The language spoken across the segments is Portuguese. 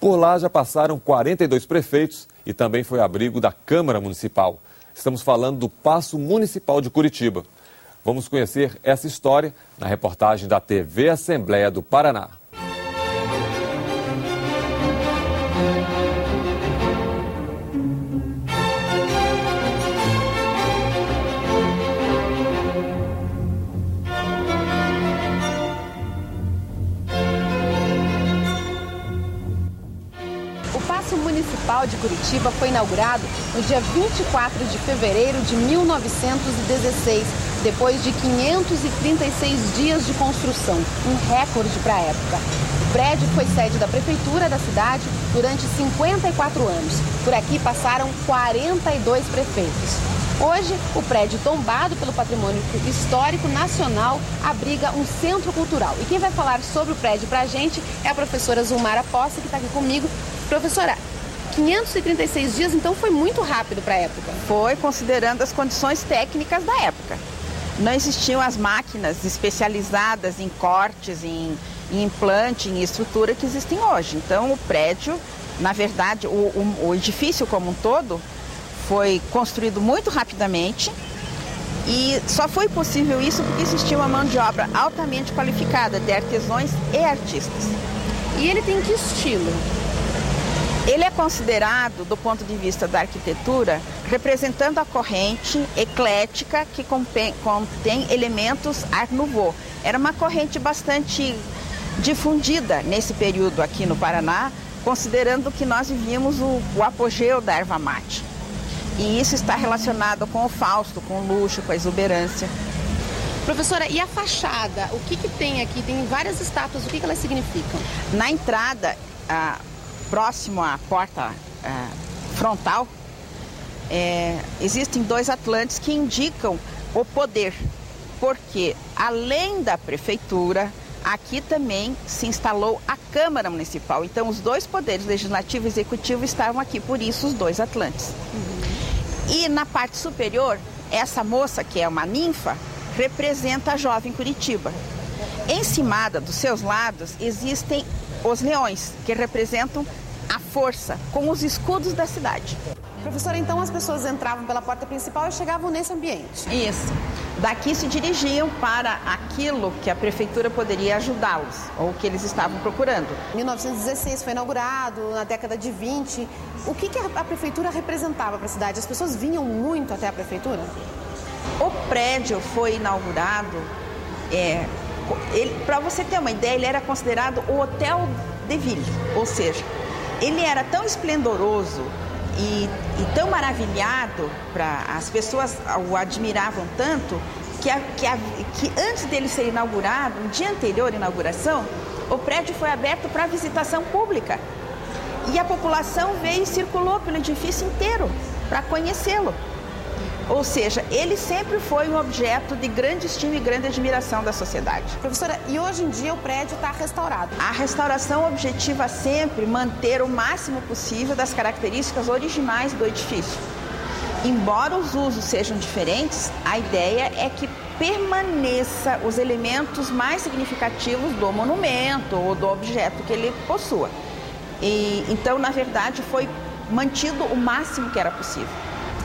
Por lá já passaram 42 prefeitos e também foi abrigo da Câmara Municipal. Estamos falando do Paço Municipal de Curitiba. Vamos conhecer essa história na reportagem da TV Assembleia do Paraná. O Paço Municipal de Curitiba foi inaugurado no dia 24 de fevereiro de 1916, depois de 536 dias de construção, um recorde para a época. O prédio foi sede da prefeitura da cidade durante 54 anos. Por aqui passaram 42 prefeitos. Hoje, o prédio tombado pelo Patrimônio Histórico Nacional abriga um centro cultural. E quem vai falar sobre o prédio para a gente é a professora Zulmara Posse, que está aqui comigo. Professora, 536 dias, então foi muito rápido para a época. Foi, considerando as condições técnicas da época. Não existiam as máquinas especializadas em cortes, em implante, em estrutura que existem hoje. Então, o prédio, na verdade, o edifício como um todo, foi construído muito rapidamente e só foi possível isso porque existia uma mão de obra altamente qualificada de artesãos e artistas. E ele tem que estilo? Ele é considerado, do ponto de vista da arquitetura, representando a corrente eclética que contém elementos Art Nouveau. Era uma corrente bastante difundida nesse período aqui no Paraná, considerando que nós vivíamos o apogeu da erva mate. E isso está relacionado com o Fausto, com o luxo, com a exuberância. Professora, e a fachada? O que tem aqui? Tem várias estátuas, o que elas significam? Na entrada, próximo à porta frontal, existem dois atlantes que indicam o poder, porque além da prefeitura, aqui também se instalou a Câmara Municipal. Então, os dois poderes, legislativo e executivo, estavam aqui, por isso os dois atlantes. E na parte superior, essa moça, que é uma ninfa, representa a jovem Curitiba. Encimada dos seus lados existem os leões, que representam a força, com os escudos da cidade. Professora, então as pessoas entravam pela porta principal e chegavam nesse ambiente? Isso. Daqui se dirigiam para aquilo que a prefeitura poderia ajudá-los, ou que eles estavam procurando. 1916 foi inaugurado, na década de 20. O que a prefeitura representava para a cidade? As pessoas vinham muito até a prefeitura? O prédio foi inaugurado, para você ter uma ideia, ele era considerado o Hotel de Ville, ou seja, ele era tão esplendoroso e tão maravilhado, as pessoas o admiravam tanto, que antes dele ser inaugurado, no dia anterior à inauguração, o prédio foi aberto para visitação pública. E a população veio e circulou pelo edifício inteiro para conhecê-lo. Ou seja, ele sempre foi um objeto de grande estima e grande admiração da sociedade. Professora, e hoje em dia o prédio está restaurado? A restauração objetiva sempre manter o máximo possível das características originais do edifício. Embora os usos sejam diferentes, a ideia é que permaneça os elementos mais significativos do monumento ou do objeto que ele possua. Então, na verdade, foi mantido o máximo que era possível.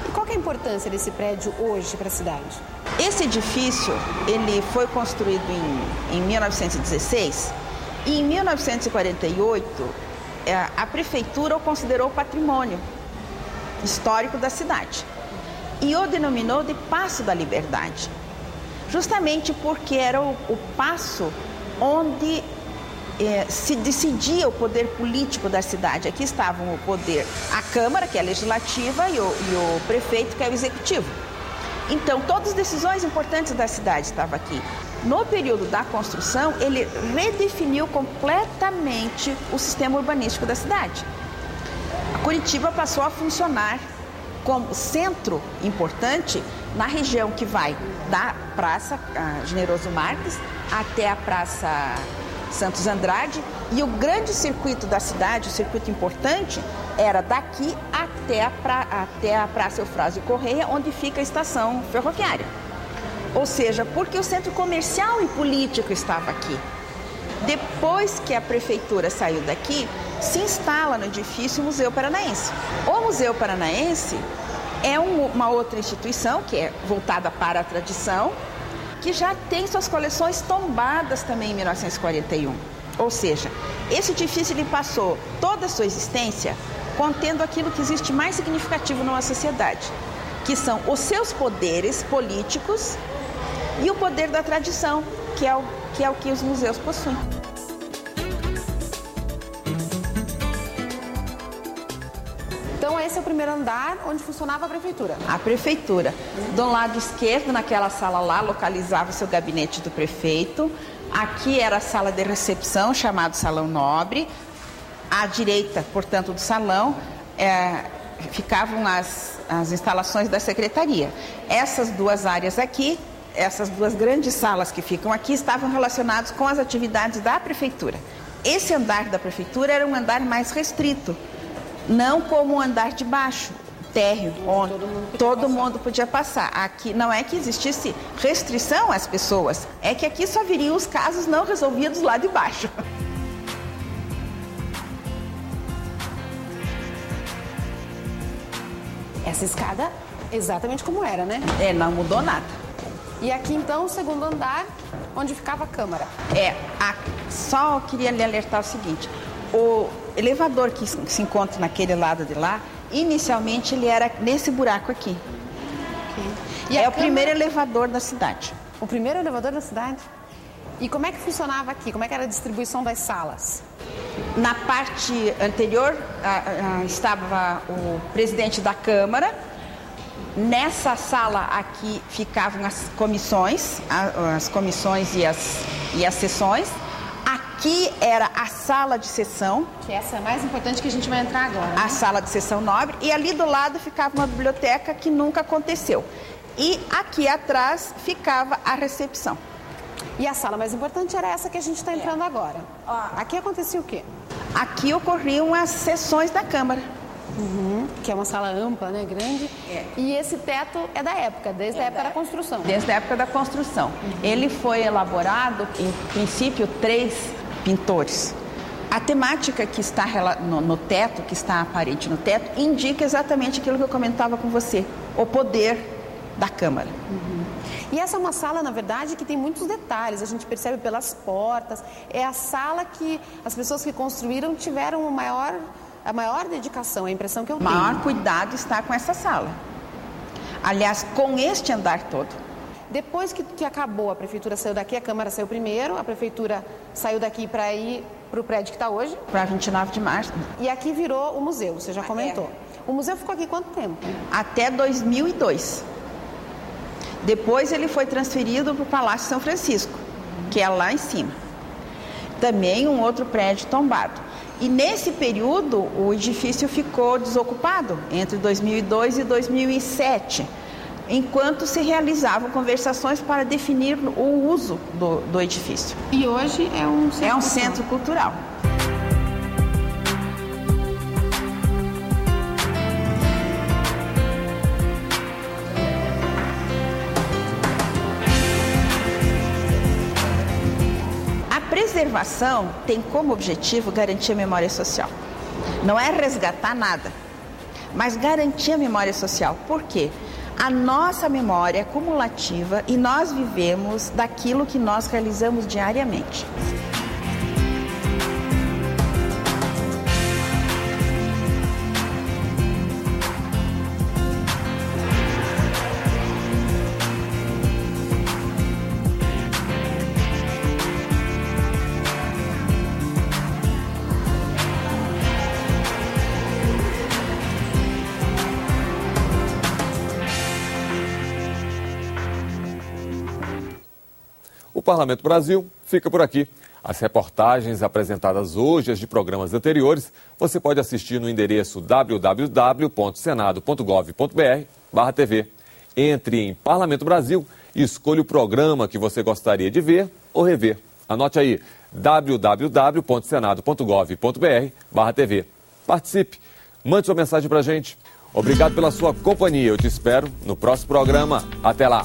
E qual que é a importância desse prédio hoje para a cidade? Esse edifício, ele foi construído em 1916 e em 1948 a prefeitura o considerou patrimônio histórico da cidade e o denominou de Paço da Liberdade, justamente porque era o paço onde se decidia o poder político da cidade. Aqui estavam o poder, a Câmara, que é a legislativa, e o prefeito, que é o executivo. Então, todas as decisões importantes da cidade estavam aqui. No período da construção, ele redefiniu completamente o sistema urbanístico da cidade. A Curitiba passou a funcionar como centro importante na região que vai da Praça Generoso Marques até a Praça Santos Andrade, e o grande circuito da cidade, o circuito importante, era daqui até a Praça Eufrásio Correia, onde fica a estação ferroviária. Ou seja, porque o centro comercial e político estava aqui. Depois que a prefeitura saiu daqui, se instala no edifício o Museu Paranaense. O Museu Paranaense é uma outra instituição que é voltada para a tradição, que já tem suas coleções tombadas também em 1941. Ou seja, esse edifício ele passou toda a sua existência contendo aquilo que existe mais significativo numa sociedade, que são os seus poderes políticos e o poder da tradição, que é o que os museus possuem. Então esse é o primeiro andar onde funcionava a prefeitura? A prefeitura. Do lado esquerdo, naquela sala lá, localizava o seu gabinete do prefeito. Aqui era a sala de recepção, chamado Salão Nobre. À direita, portanto, do salão, ficavam as instalações da secretaria. Essas duas áreas aqui, essas duas grandes salas que ficam aqui, estavam relacionadas com as atividades da prefeitura. Esse andar da prefeitura era um andar mais restrito, não como o andar de baixo, térreo, onde todo mundo podia passar. Aqui não é que existisse restrição às pessoas, é que aqui só viriam os casos não resolvidos lá de baixo. Essa escada exatamente como era, né? Não mudou nada. E aqui então o segundo andar, onde ficava a Câmara. Só eu queria lhe alertar o seguinte, o elevador que se encontra naquele lado de lá, inicialmente ele era nesse buraco aqui. Okay. E o primeiro elevador da cidade. O primeiro elevador da cidade? E como é que funcionava aqui? Como é que era a distribuição das salas? Na parte anterior estava o presidente da Câmara. Nessa sala aqui ficavam as comissões e as sessões. Aqui era a sala de sessão. Que essa é a mais importante que a gente vai entrar agora, né? A sala de sessão nobre. E ali do lado ficava uma biblioteca que nunca aconteceu. E aqui atrás ficava a recepção. E a sala mais importante era essa que a gente está entrando agora. Aqui acontecia o quê? Aqui ocorriam as sessões da Câmara. Que é uma sala ampla, né, grande. E esse teto é da época, desde a época da construção. Desde a época da construção. Ele foi elaborado, em princípio, 3 pintores. A temática que está no teto, que está aparente no teto, indica exatamente aquilo que eu comentava com você, o poder da Câmara. E essa é uma sala, na verdade, que tem muitos detalhes, a gente percebe pelas portas. É a sala que as pessoas que construíram tiveram a maior dedicação, a impressão que eu tenho. O maior cuidado está com essa sala. Aliás, com este andar todo. Depois que acabou, a prefeitura saiu daqui, a Câmara saiu primeiro, a prefeitura saiu daqui para ir para o prédio que está hoje. Para 29 de março. E aqui virou o museu, você já comentou. O museu ficou aqui quanto tempo? Até 2002. Depois ele foi transferido para o Palácio São Francisco, que é lá em cima. Também um outro prédio tombado. E nesse período o edifício ficou desocupado, entre 2002 e 2007, enquanto se realizavam conversações para definir o uso do edifício. E hoje é um centro, centro cultural. A preservação tem como objetivo garantir a memória social. Não é resgatar nada, mas garantir a memória social. Por quê? A nossa memória é cumulativa e nós vivemos daquilo que nós realizamos diariamente. O Parlamento Brasil fica por aqui. As reportagens apresentadas hoje, as de programas anteriores, você pode assistir no endereço www.senado.gov.br/TV. Entre em Parlamento Brasil e escolha o programa que você gostaria de ver ou rever. Anote aí, www.senado.gov.br/TV. Participe, mande sua mensagem pra gente. Obrigado pela sua companhia. Eu te espero no próximo programa. Até lá.